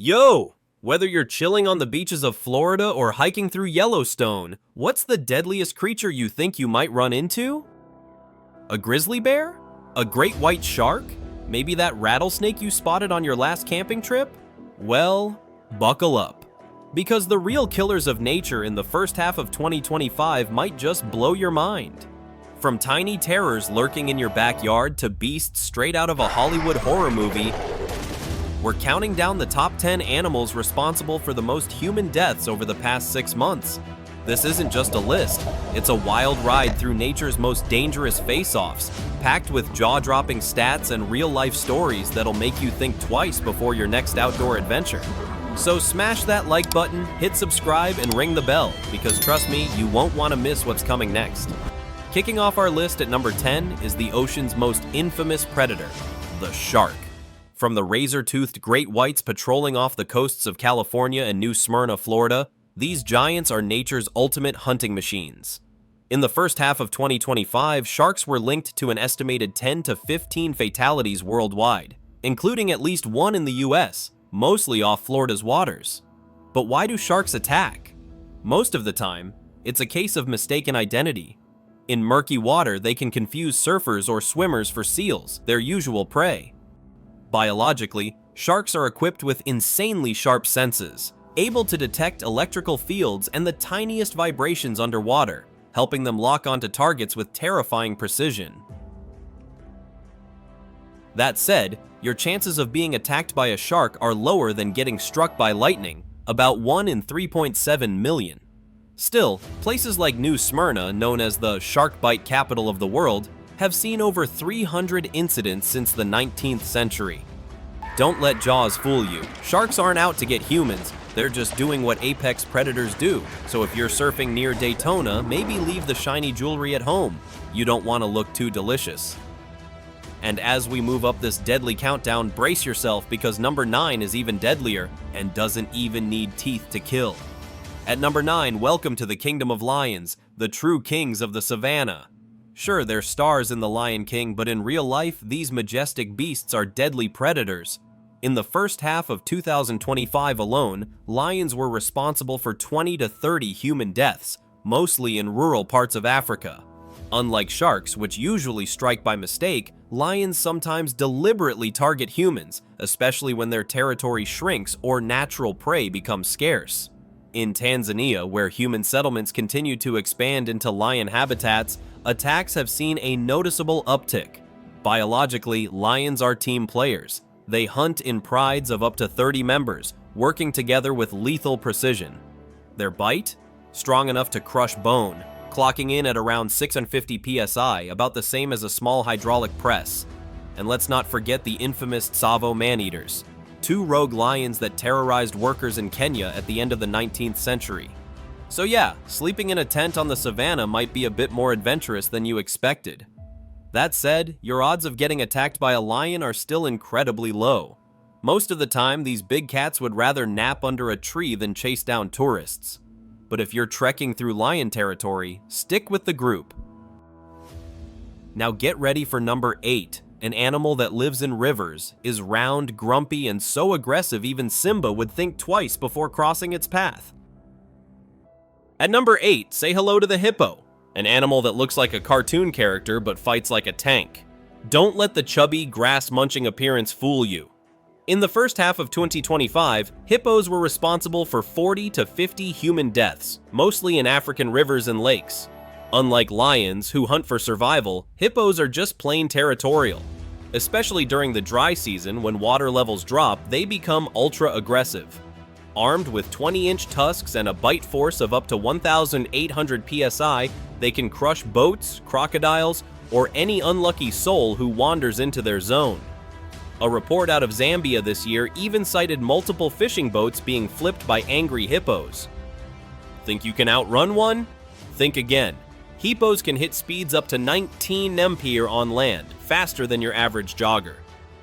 Yo! Whether you're chilling on the beaches of Florida or hiking through Yellowstone, what's the deadliest creature you think you might run into? A grizzly bear? A great white shark? Maybe that rattlesnake you spotted on your last camping trip? Well, buckle up. Because the real killers of nature in the first half of 2025 might just blow your mind. From tiny terrors lurking in your backyard to beasts straight out of a Hollywood horror movie, we're counting down the top 10 animals responsible for the most human deaths over the past 6 months. This isn't just a list, it's a wild ride through nature's most dangerous face-offs, packed with jaw-dropping stats and real-life stories that'll make you think twice before your next outdoor adventure. So smash that like button, hit subscribe, and ring the bell, because trust me, you won't want to miss what's coming next. Kicking off our list at number 10 is the ocean's most infamous predator, the shark. From the razor-toothed great whites patrolling off the coasts of California and New Smyrna, Florida, these giants are nature's ultimate hunting machines. In the first half of 2025, sharks were linked to an estimated 10 to 15 fatalities worldwide, including at least one in the US, mostly off Florida's waters. But why do sharks attack? Most of the time, it's a case of mistaken identity. In murky water, they can confuse surfers or swimmers for seals, their usual prey. Biologically, sharks are equipped with insanely sharp senses, able to detect electrical fields and the tiniest vibrations underwater, helping them lock onto targets with terrifying precision. That said, your chances of being attacked by a shark are lower than getting struck by lightning, about 1 in 3.7 million. Still, places like New Smyrna, known as the shark bite capital of the world, have seen over 300 incidents since the 19th century. Don't let Jaws fool you. Sharks aren't out to get humans, they're just doing what apex predators do. So if you're surfing near Daytona, maybe leave the shiny jewelry at home. You don't want to look too delicious. And as we move up this deadly countdown, brace yourself because number 9 is even deadlier and doesn't even need teeth to kill. At number 9, welcome to the kingdom of lions, the true kings of the savannah. Sure, they're stars in The Lion King, but in real life, these majestic beasts are deadly predators. In the first half of 2025 alone, lions were responsible for 20 to 30 human deaths, mostly in rural parts of Africa. Unlike sharks, which usually strike by mistake, lions sometimes deliberately target humans, especially when their territory shrinks or natural prey becomes scarce. In Tanzania, where human settlements continue to expand into lion habitats, attacks have seen a noticeable uptick. Biologically, lions are team players. They hunt in prides of up to 30 members, working together with lethal precision. Their bite? Strong enough to crush bone, clocking in at around 650 psi, about the same as a small hydraulic press. And let's not forget the infamous Tsavo man-eaters, 2 rogue lions that terrorized workers in Kenya at the end of the 19th century. So yeah, sleeping in a tent on the savannah might be a bit more adventurous than you expected. That said, your odds of getting attacked by a lion are still incredibly low. Most of the time, these big cats would rather nap under a tree than chase down tourists. But if you're trekking through lion territory, stick with the group. Now get ready for number 8, an animal that lives in rivers, is round, grumpy, and so aggressive even Simba would think twice before crossing its path. At number 8, say hello to the hippo, an animal that looks like a cartoon character but fights like a tank. Don't let the chubby, grass-munching appearance fool you. In the first half of 2025, hippos were responsible for 40 to 50 human deaths, mostly in African rivers and lakes. Unlike lions, who hunt for survival, hippos are just plain territorial. Especially during the dry season, when water levels drop, they become ultra-aggressive. Armed with 20-inch tusks and a bite force of up to 1,800 psi, they can crush boats, crocodiles, or any unlucky soul who wanders into their zone. A report out of Zambia this year even cited multiple fishing boats being flipped by angry hippos. Think you can outrun one? Think again. Hippos can hit speeds up to 19 mph on land, faster than your average jogger.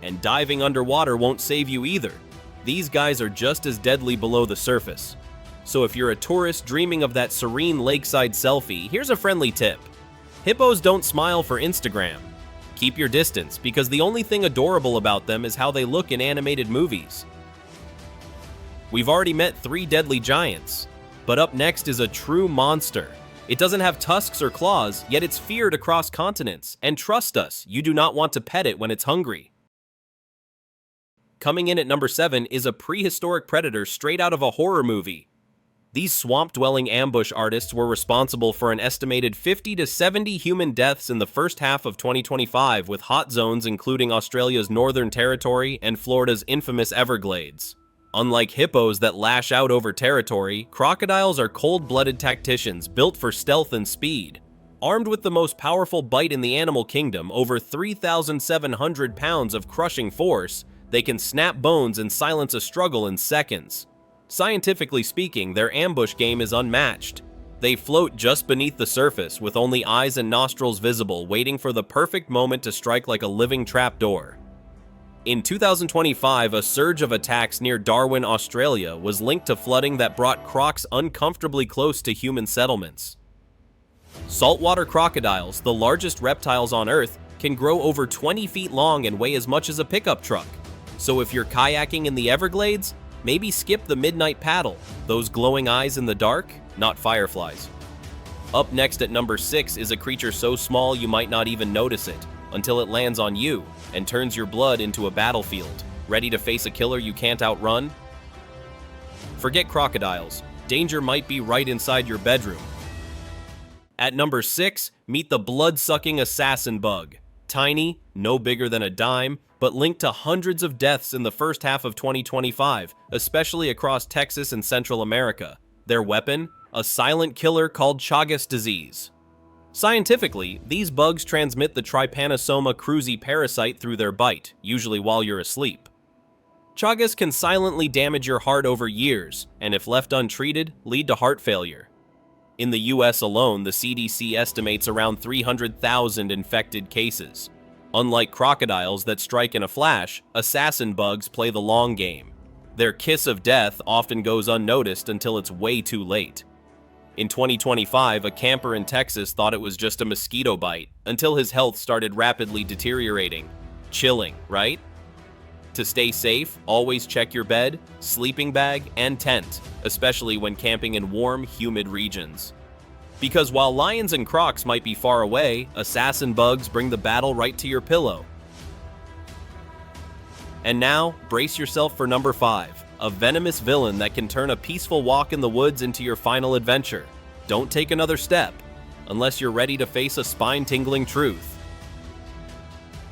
And diving underwater won't save you either. These guys are just as deadly below the surface. So if you're a tourist dreaming of that serene lakeside selfie, here's a friendly tip. Hippos don't smile for Instagram. Keep your distance, because the only thing adorable about them is how they look in animated movies. We've already met 3 deadly giants, but up next is a true monster. It doesn't have tusks or claws, yet it's feared across continents, and trust us, you do not want to pet it when it's hungry. Coming in at number 7 is a prehistoric predator straight out of a horror movie. These swamp-dwelling ambush artists were responsible for an estimated 50 to 70 human deaths in the first half of 2025, with hot zones including Australia's Northern Territory and Florida's infamous Everglades. Unlike hippos that lash out over territory, crocodiles are cold-blooded tacticians built for stealth and speed. Armed with the most powerful bite in the animal kingdom, over 3,700 pounds of crushing force, they can snap bones and silence a struggle in seconds. Scientifically speaking, their ambush game is unmatched. They float just beneath the surface with only eyes and nostrils visible, waiting for the perfect moment to strike like a living trapdoor. In 2025, a surge of attacks near Darwin, Australia was linked to flooding that brought crocs uncomfortably close to human settlements. Saltwater crocodiles, the largest reptiles on Earth, can grow over 20 feet long and weigh as much as a pickup truck. So if you're kayaking in the Everglades, maybe skip the midnight paddle. Those glowing eyes in the dark? Not fireflies. Up next at number 6 is a creature so small you might not even notice it, until it lands on you and turns your blood into a battlefield. Ready to face a killer you can't outrun? Forget crocodiles. Danger might be right inside your bedroom. At number 6, meet the blood-sucking assassin bug. Tiny, no bigger than a dime, but linked to hundreds of deaths in the first half of 2025, especially across Texas and Central America. Their weapon? A silent killer called Chagas disease. Scientifically, these bugs transmit the Trypanosoma cruzi parasite through their bite, usually while you're asleep. Chagas can silently damage your heart over years, and if left untreated, lead to heart failure. In the US alone, the CDC estimates around 300,000 infected cases. Unlike crocodiles that strike in a flash, assassin bugs play the long game. Their kiss of death often goes unnoticed until it's way too late. In 2025, a camper in Texas thought it was just a mosquito bite, until his health started rapidly deteriorating. Chilling, right? To stay safe, always check your bed, sleeping bag, and tent, especially when camping in warm, humid regions. Because while lions and crocs might be far away, assassin bugs bring the battle right to your pillow. And now, brace yourself for number 5. A venomous villain that can turn a peaceful walk in the woods into your final adventure. Don't take another step, unless you're ready to face a spine-tingling truth.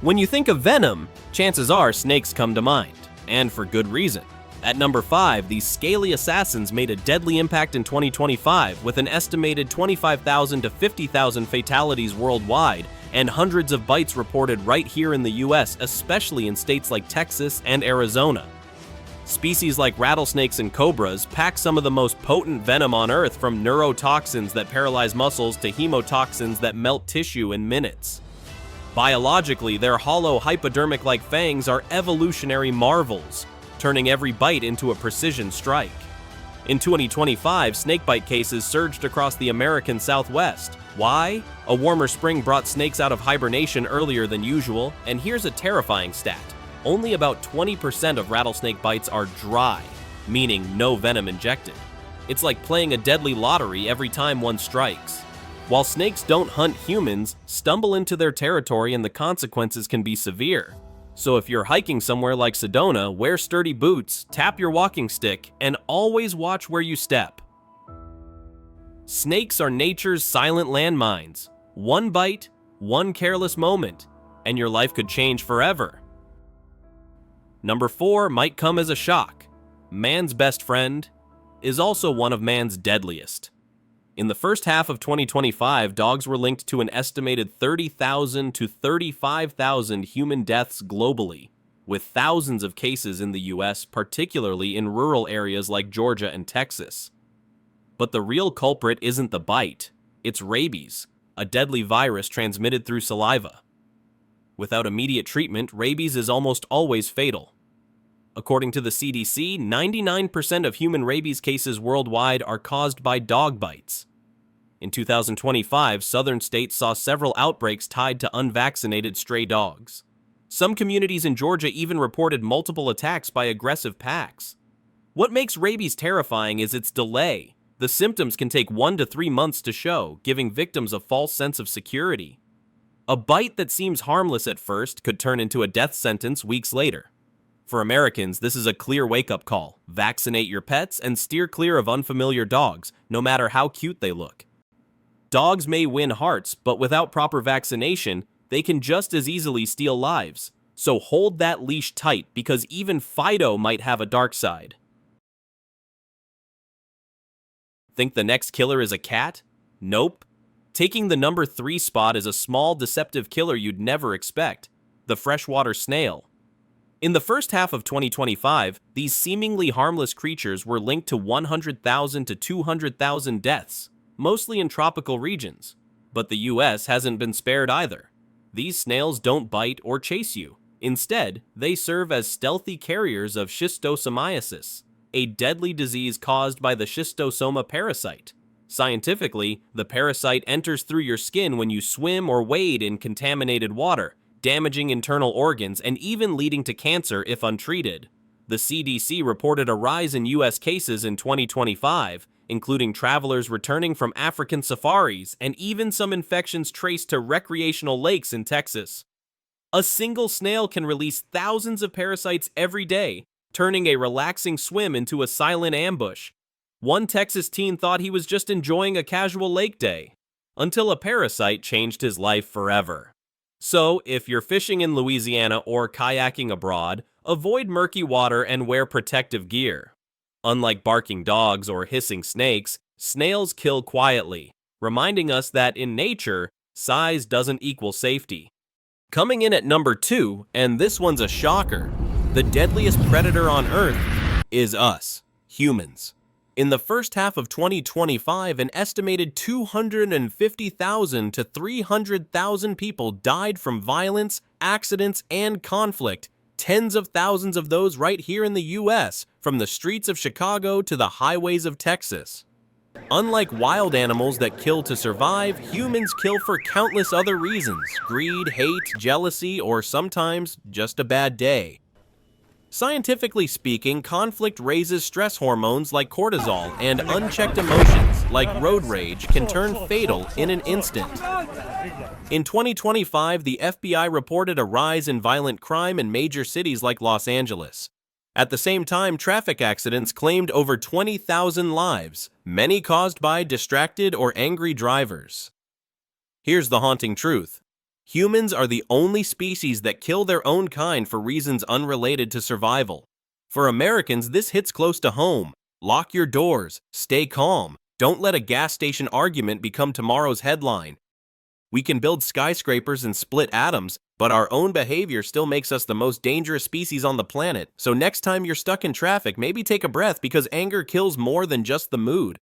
When you think of venom, chances are snakes come to mind, and for good reason. At number 5, these scaly assassins made a deadly impact in 2025, with an estimated 25,000 to 50,000 fatalities worldwide, and hundreds of bites reported right here in the US, especially in states like Texas and Arizona. Species like rattlesnakes and cobras pack some of the most potent venom on Earth, from neurotoxins that paralyze muscles to hemotoxins that melt tissue in minutes. Biologically, their hollow hypodermic-like fangs are evolutionary marvels, turning every bite into a precision strike. In 2025, snakebite cases surged across the American Southwest. Why? A warmer spring brought snakes out of hibernation earlier than usual, and here's a terrifying stat. Only about 20% of rattlesnake bites are dry, meaning no venom injected. It's like playing a deadly lottery every time one strikes. While snakes don't hunt humans, stumble into their territory and the consequences can be severe. So if you're hiking somewhere like Sedona, wear sturdy boots, tap your walking stick, and always watch where you step. Snakes are nature's silent landmines. One bite, one careless moment, and your life could change forever. Number 4 might come as a shock. Man's best friend is also one of man's deadliest. In the first half of 2025, dogs were linked to an estimated 30,000 to 35,000 human deaths globally, with thousands of cases in the US, particularly in rural areas like Georgia and Texas. But the real culprit isn't the bite, it's rabies, a deadly virus transmitted through saliva. Without immediate treatment, rabies is almost always fatal. According to the CDC, 99% of human rabies cases worldwide are caused by dog bites. In 2025, southern states saw several outbreaks tied to unvaccinated stray dogs. Some communities in Georgia even reported multiple attacks by aggressive packs. What makes rabies terrifying is its delay. The symptoms can take 1 to 3 months to show, giving victims a false sense of security. A bite that seems harmless at first could turn into a death sentence weeks later. For Americans, this is a clear wake-up call. Vaccinate your pets and steer clear of unfamiliar dogs, no matter how cute they look. Dogs may win hearts, but without proper vaccination, they can just as easily steal lives. So hold that leash tight, because even Fido might have a dark side. Think the next killer is a cat? Nope. Taking the number 3 spot is a small, deceptive killer you'd never expect, the freshwater snail. In the first half of 2025, these seemingly harmless creatures were linked to 100,000 to 200,000 deaths, mostly in tropical regions. But the US hasn't been spared either. These snails don't bite or chase you. Instead, they serve as stealthy carriers of schistosomiasis, a deadly disease caused by the schistosoma parasite. Scientifically, the parasite enters through your skin when you swim or wade in contaminated water, damaging internal organs and even leading to cancer if untreated. The CDC reported a rise in US cases in 2025, including travelers returning from African safaris and even some infections traced to recreational lakes in Texas. A single snail can release thousands of parasites every day, turning a relaxing swim into a silent ambush. One Texas teen thought he was just enjoying a casual lake day, until a parasite changed his life forever. So, if you're fishing in Louisiana or kayaking abroad, avoid murky water and wear protective gear. Unlike barking dogs or hissing snakes, snails kill quietly, reminding us that in nature, size doesn't equal safety. Coming in at number 2, and this one's a shocker, the deadliest predator on Earth is us, humans. In the first half of 2025, an estimated 250,000 to 300,000 people died from violence, accidents, and conflict. Tens of thousands of those right here in the US, from the streets of Chicago to the highways of Texas. Unlike wild animals that kill to survive, humans kill for countless other reasons: greed, hate, jealousy, or sometimes just a bad day. Scientifically speaking, conflict raises stress hormones like cortisol, and unchecked emotions like road rage can turn fatal in an instant. In 2025, the FBI reported a rise in violent crime in major cities like Los Angeles. At the same time, traffic accidents claimed over 20,000 lives, many caused by distracted or angry drivers. Here's the haunting truth. Humans are the only species that kill their own kind for reasons unrelated to survival. For Americans, this hits close to home. Lock your doors, stay calm, don't let a gas station argument become tomorrow's headline. We can build skyscrapers and split atoms, but our own behavior still makes us the most dangerous species on the planet. So next time you're stuck in traffic, maybe take a breath, because anger kills more than just the mood.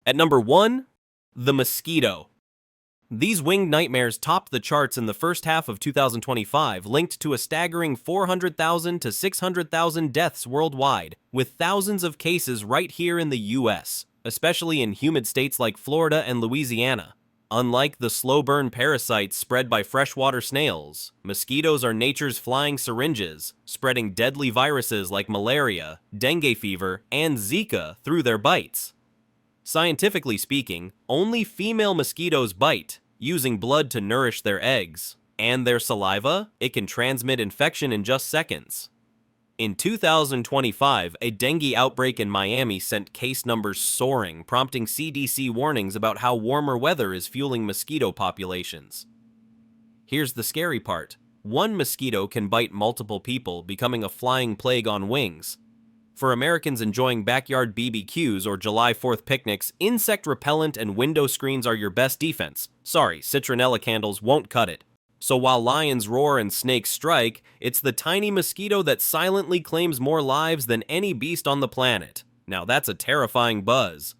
At number 1, the mosquito. These winged nightmares topped the charts in the first half of 2025, linked to a staggering 400,000 to 600,000 deaths worldwide, with thousands of cases right here in the US, especially in humid states like Florida and Louisiana. Unlike the slow-burn parasites spread by freshwater snails, mosquitoes are nature's flying syringes, spreading deadly viruses like malaria, dengue fever, and Zika through their bites. Scientifically speaking, only female mosquitoes bite, using blood to nourish their eggs, and their saliva, it can transmit infection in just seconds. In 2025, a dengue outbreak in Miami sent case numbers soaring, prompting CDC warnings about how warmer weather is fueling mosquito populations. Here's the scary part. One mosquito can bite multiple people, becoming a flying plague on wings. For Americans enjoying backyard BBQs or July 4th picnics, insect repellent and window screens are your best defense. Sorry, citronella candles won't cut it. So while lions roar and snakes strike, it's the tiny mosquito that silently claims more lives than any beast on the planet. Now that's a terrifying buzz.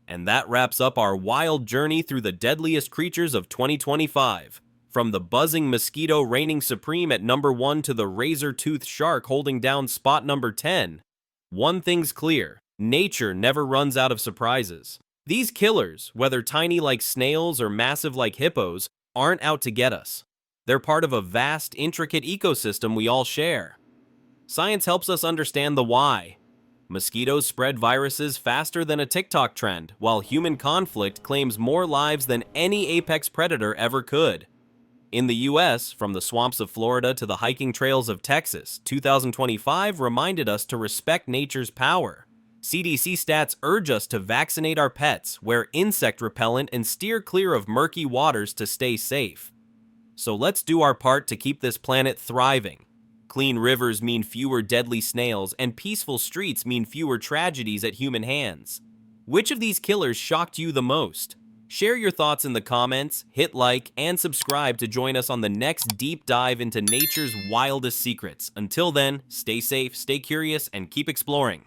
And that wraps up our wild journey through the deadliest creatures of 2025. From the buzzing mosquito reigning supreme at number 1 to the razor-toothed shark holding down spot number 10. One thing's clear, nature never runs out of surprises. These killers, whether tiny like snails or massive like hippos, aren't out to get us. They're part of a vast, intricate ecosystem we all share. Science helps us understand the why. Mosquitoes spread viruses faster than a TikTok trend, while human conflict claims more lives than any apex predator ever could. In the US, from the swamps of Florida to the hiking trails of Texas, 2025 reminded us to respect nature's power. CDC stats urge us to vaccinate our pets, wear insect repellent, and steer clear of murky waters to stay safe. So let's do our part to keep this planet thriving. Clean rivers mean fewer deadly snails, and peaceful streets mean fewer tragedies at human hands. Which of these killers shocked you the most? Share your thoughts in the comments, hit like, and subscribe to join us on the next deep dive into nature's wildest secrets. Until then, stay safe, stay curious, and keep exploring.